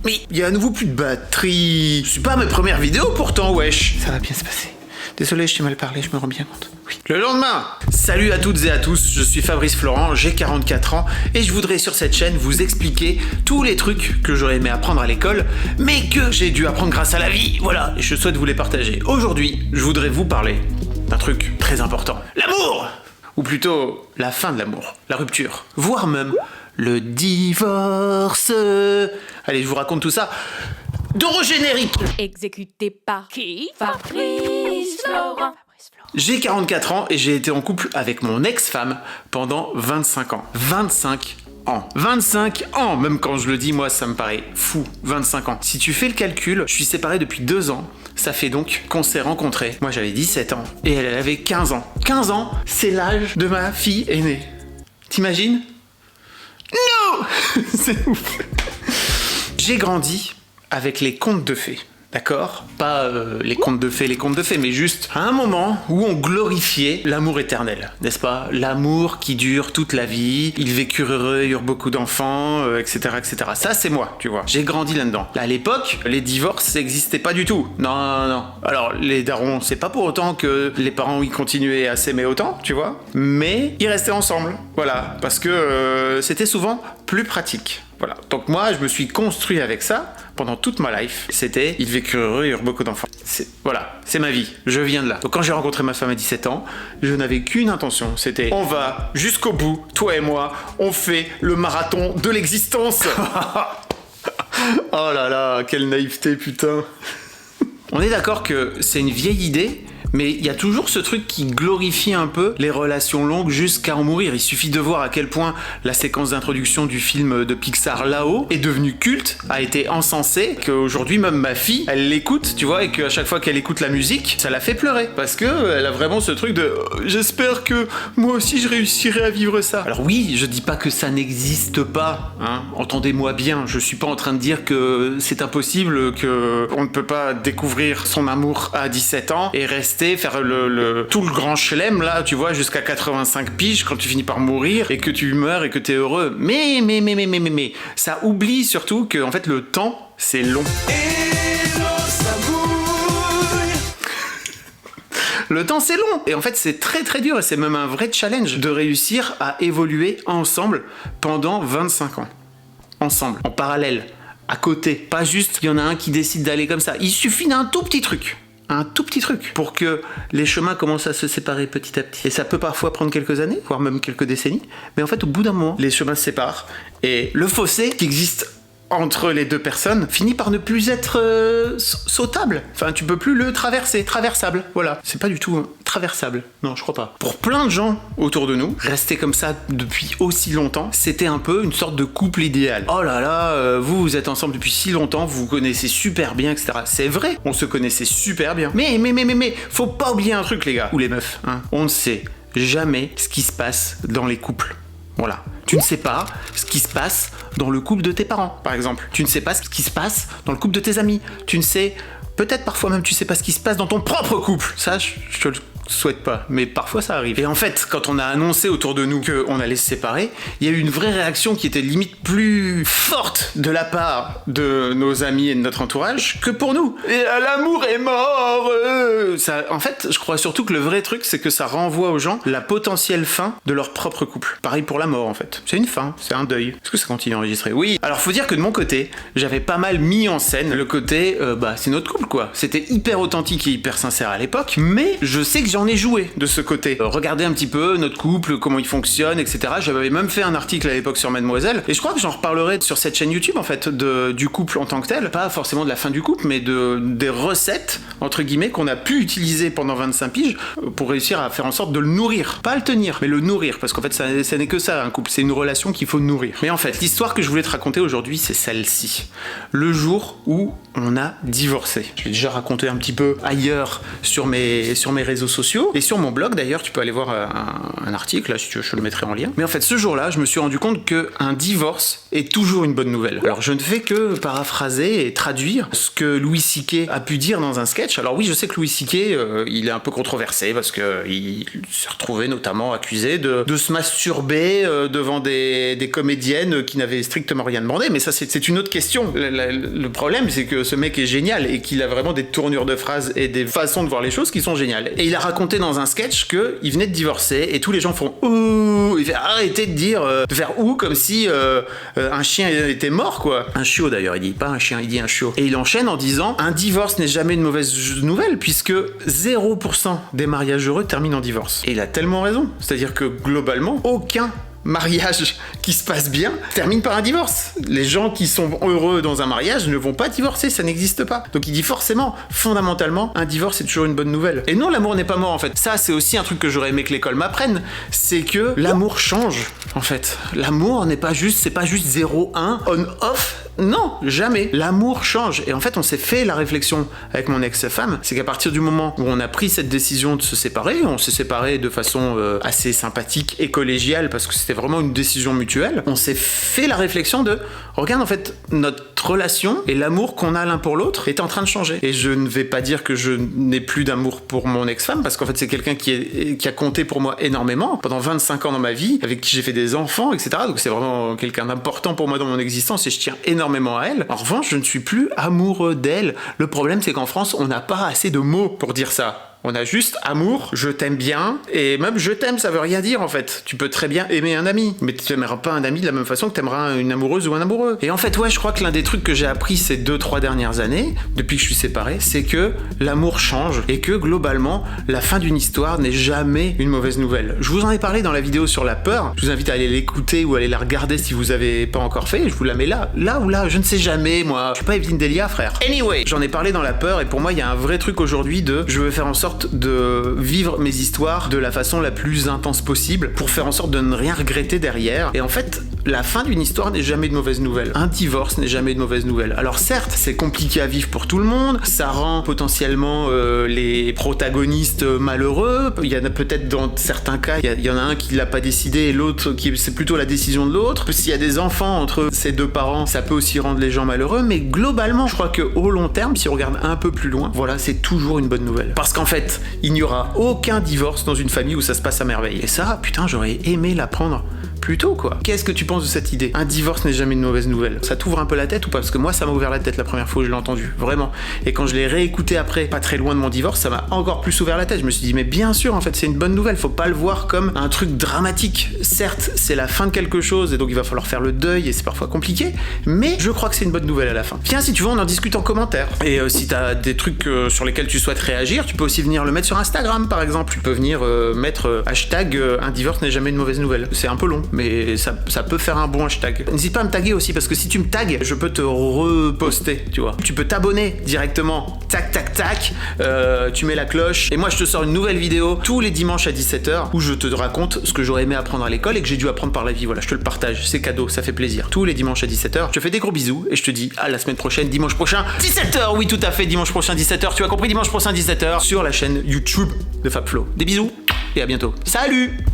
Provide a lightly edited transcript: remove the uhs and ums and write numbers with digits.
Mais il y a à nouveau plus de batterie. C'est pas mes premières vidéos pourtant, wesh. Ça va bien se passer. Désolé, je t'ai mal parlé, je me rends bien compte. Oui. Le lendemain, salut à toutes et à tous, je suis Fabrice Florent, j'ai 44 ans et je voudrais sur cette chaîne vous expliquer tous les trucs que j'aurais aimé apprendre à l'école, mais que j'ai dû apprendre grâce à la vie, voilà, et je souhaite vous les partager. Aujourd'hui, je voudrais vous parler d'un truc très important, l'amour! Ou plutôt, la fin de l'amour, la rupture, voire même le divorce. Allez, je vous raconte tout ça dans le générique. Exécuté par qui? Fabrice Florent. J'ai 44 ans et j'ai été en couple avec mon ex-femme pendant 25 ans. 25 ans. 25 ans! Même quand je le dis, moi, ça me paraît fou. 25 ans. Si tu fais le calcul, je suis séparé depuis 2 ans. Ça fait donc qu'on s'est rencontrés. Moi, j'avais 17 ans et elle avait 15 ans. 15 ans, c'est l'âge de ma fille aînée. T'imagines? Non! C'est ouf. J'ai grandi avec les contes de fées. D'accord? Pas les contes de fées, mais juste à un moment où on glorifiait l'amour éternel, n'est-ce pas? L'amour qui dure toute la vie, ils vécurent heureux, eurent beaucoup d'enfants, etc., etc. Ça, c'est moi, tu vois. J'ai grandi là-dedans. Là, à l'époque, les divorces n'existaient pas du tout. Non, non, non. Alors, les darons, c'est pas pour autant que les parents y continuaient à s'aimer autant, tu vois, mais ils restaient ensemble. Voilà, parce que c'était souvent plus pratique. Voilà. Donc moi, je me suis construit avec ça pendant toute ma life. C'était, ils vécurent heureux, ils eurent beaucoup d'enfants. Voilà, c'est ma vie. Je viens de là. Donc quand j'ai rencontré ma femme à 17 ans, je n'avais qu'une intention. C'était, on va jusqu'au bout, toi et moi, on fait le marathon de l'existence. Oh là là, quelle naïveté, putain. On est d'accord que c'est une vieille idée, mais il y a toujours ce truc qui glorifie un peu les relations longues jusqu'à en mourir. Il suffit de voir à quel point la séquence d'introduction du film de Pixar Là-haut est devenue culte, a été encensée, qu'aujourd'hui même ma fille, elle l'écoute, tu vois, et qu'à chaque fois qu'elle écoute la musique, ça la fait pleurer. Parce que elle a vraiment ce truc de j'espère que moi aussi je réussirai à vivre ça. Alors oui, je dis pas que ça n'existe pas, hein. Entendez-moi bien, je suis pas en train de dire que c'est impossible, que on ne peut pas découvrir son amour à 17 ans et rester faire tout le grand chelem là, tu vois, jusqu'à 85 piges quand tu finis par mourir et que tu meurs et que t'es heureux. Mais, ça oublie surtout que en fait le temps c'est long. Le temps c'est long et en fait c'est très très dur et c'est même un vrai challenge de réussir à évoluer ensemble pendant 25 ans. Ensemble, en parallèle, à côté. Pas juste il y en a un qui décide d'aller comme ça. Il suffit d'un tout petit truc. Un tout petit truc pour que les chemins commencent à se séparer petit à petit. Et ça peut parfois prendre quelques années, voire même quelques décennies. Mais en fait, au bout d'un moment, les chemins se séparent. Et le fossé qui existe entre les deux personnes finit par ne plus être sautable. Enfin, tu peux plus le traverser. Traversable. Voilà. C'est pas du tout traversable. Non, je crois pas. Pour plein de gens autour de nous, rester comme ça depuis aussi longtemps, c'était un peu une sorte de couple idéal. Oh là là, vous êtes ensemble depuis si longtemps, vous vous connaissez super bien, etc. C'est vrai, on se connaissait super bien. Mais, faut pas oublier un truc, les gars. Ou les meufs, hein. On ne sait jamais ce qui se passe dans les couples. Voilà. Tu ne sais pas ce qui se passe dans le couple de tes parents, par exemple. Tu ne sais pas ce qui se passe dans le couple de tes amis. Tu ne sais... Peut-être parfois même tu sais pas ce qui se passe dans ton propre couple. Ça, je te le souhaite pas, mais parfois ça arrive. Et en fait, quand on a annoncé autour de nous qu'on allait se séparer, il y a eu une vraie réaction qui était limite plus forte de la part de nos amis et de notre entourage que pour nous. Et l'amour est mort. Ça, en fait, je crois surtout que le vrai truc, c'est que ça renvoie aux gens la potentielle fin de leur propre couple. Pareil pour la mort, en fait. C'est une fin, c'est un deuil. Est-ce que ça continue à enregistrer? Oui. Alors, faut dire que de mon côté, j'avais pas mal mis en scène le côté, c'est notre couple, quoi. C'était hyper authentique et hyper sincère à l'époque, mais je sais que j'en ai joué de ce côté. Regardez un petit peu notre couple, comment il fonctionne, etc. J'avais même fait un article à l'époque sur Mademoiselle, et je crois que j'en reparlerai sur cette chaîne YouTube, en fait, du couple en tant que tel. Pas forcément de la fin du couple, mais des recettes, entre guillemets, qu'on a pu utiliser pendant 25 piges pour réussir à faire en sorte de le nourrir. Pas le tenir, mais le nourrir, parce qu'en fait, ça n'est que ça, un couple. C'est une relation qu'il faut nourrir. Mais en fait, l'histoire que je voulais te raconter aujourd'hui, c'est celle-ci. Le jour où on a divorcé. Je l'ai déjà raconté un petit peu ailleurs sur mes réseaux sociaux, sociaux. Et sur mon blog, d'ailleurs, tu peux aller voir un article, là, si tu veux, je te le mettrai en lien. Mais en fait, ce jour-là, je me suis rendu compte qu'un divorce est toujours une bonne nouvelle. Alors, je ne fais que paraphraser et traduire ce que Louis C.K. a pu dire dans un sketch. Alors oui, je sais que Louis C.K., il est un peu controversé parce qu'il s'est retrouvé notamment accusé de se masturber devant des comédiennes qui n'avaient strictement rien demandé. Mais ça, c'est une autre question. Le problème, c'est que ce mec est génial et qu'il a vraiment des tournures de phrases et des façons de voir les choses qui sont géniales. Et il a raconté dans un sketch qu'il venait de divorcer et tous les gens font ouh. Il fait arrêtez de faire ouh comme si un chien était mort, quoi. Un chiot d'ailleurs, il dit pas un chien, il dit un chiot. Et il enchaîne en disant un divorce n'est jamais une mauvaise nouvelle puisque 0% des mariages heureux terminent en divorce. Et il a tellement raison. C'est-à-dire que globalement, aucun mariage qui se passe bien termine par un divorce. Les gens qui sont heureux dans un mariage ne vont pas divorcer, ça n'existe pas. Donc il dit forcément, fondamentalement, un divorce c'est toujours une bonne nouvelle. Et non, l'amour n'est pas mort en fait. Ça c'est aussi un truc que j'aurais aimé que l'école m'apprenne, c'est que l'amour change en fait. L'amour n'est pas juste, c'est pas juste 0-1, on-off. Non, jamais. L'amour change. Et en fait, on s'est fait la réflexion avec mon ex-femme, c'est qu'à partir du moment où on a pris cette décision de se séparer, on s'est séparés de façon assez sympathique et collégiale parce que c'était vraiment une décision mutuelle, on s'est fait la réflexion de regarde en fait, notre relation et l'amour qu'on a l'un pour l'autre est en train de changer. Et je ne vais pas dire que je n'ai plus d'amour pour mon ex-femme parce qu'en fait, c'est quelqu'un qui a compté pour moi énormément pendant 25 ans dans ma vie, avec qui j'ai fait des enfants, etc. Donc c'est vraiment quelqu'un d'important pour moi dans mon existence et je tiens énormément à elle. En revanche, je ne suis plus amoureux d'elle. Le problème, c'est qu'en France, on n'a pas assez de mots pour dire ça. On a juste amour, je t'aime bien, et même je t'aime, ça veut rien dire en fait. Tu peux très bien aimer un ami, mais tu n'aimeras pas un ami de la même façon que tu aimeras une amoureuse ou un amoureux. Et en fait, ouais, je crois que l'un des trucs que j'ai appris ces 2-3 dernières années, depuis que je suis séparé, c'est que l'amour change, et que globalement, la fin d'une histoire n'est jamais une mauvaise nouvelle. Je vous en ai parlé dans la vidéo sur la peur, je vous invite à aller l'écouter ou aller la regarder si vous avez pas encore fait, je vous la mets là ou là, je ne sais jamais, moi. Je suis pas Evelyne Delia, frère. Anyway, j'en ai parlé dans la peur, et pour moi, il y a un vrai truc aujourd'hui je veux faire en sorte de vivre mes histoires de la façon la plus intense possible pour faire en sorte de ne rien regretter derrière. Et en fait, la fin d'une histoire n'est jamais une mauvaise nouvelle. Un divorce n'est jamais une mauvaise nouvelle. Alors certes, c'est compliqué à vivre pour tout le monde, ça rend potentiellement les protagonistes malheureux. Il y en a peut-être dans certains cas, il y en a un qui l'a pas décidé et l'autre c'est plutôt la décision de l'autre. S'il y a des enfants entre ces deux parents, ça peut aussi rendre les gens malheureux, mais globalement, je crois qu'au long terme, si on regarde un peu plus loin, voilà, c'est toujours une bonne nouvelle. Parce qu'en fait, il n'y aura aucun divorce dans une famille où ça se passe à merveille. Et ça, putain, j'aurais aimé l'apprendre plus tôt, quoi. Qu'est-ce que tu penses de cette idée ? Un divorce n'est jamais une mauvaise nouvelle. Ça t'ouvre un peu la tête ou pas ? Parce que moi, ça m'a ouvert la tête la première fois où je l'ai entendu, vraiment. Et quand je l'ai réécouté après, pas très loin de mon divorce, ça m'a encore plus ouvert la tête. Je me suis dit, mais bien sûr, en fait, c'est une bonne nouvelle. Faut pas le voir comme un truc dramatique. Certes, c'est la fin de quelque chose et donc il va falloir faire le deuil et c'est parfois compliqué, mais je crois que c'est une bonne nouvelle à la fin. Tiens, si tu veux, on en discute en commentaire. Et si t'as des trucs sur lesquels tu souhaites réagir, tu peux aussi venir le mettre sur Instagram, par exemple. Tu peux venir mettre hashtag un divorce n'est jamais une mauvaise nouvelle. C'est un peu long, mais ça peut faire un bon hashtag. N'hésite pas à me taguer aussi, parce que si tu me tagues, je peux te reposter, tu vois. Tu peux t'abonner directement, tac, tac, tac, tu mets la cloche, et moi je te sors une nouvelle vidéo tous les dimanches à 17h, où je te raconte ce que j'aurais aimé apprendre à l'école et que j'ai dû apprendre par la vie. Voilà, je te le partage, c'est cadeau, ça fait plaisir. Tous les dimanches à 17h, je te fais des gros bisous, et je te dis à la semaine prochaine, dimanche prochain, 17h, oui tout à fait, dimanche prochain, 17h, tu as compris, dimanche prochain, 17h, sur la chaîne YouTube de FabFlow. Des bisous, et à bientôt. Salut!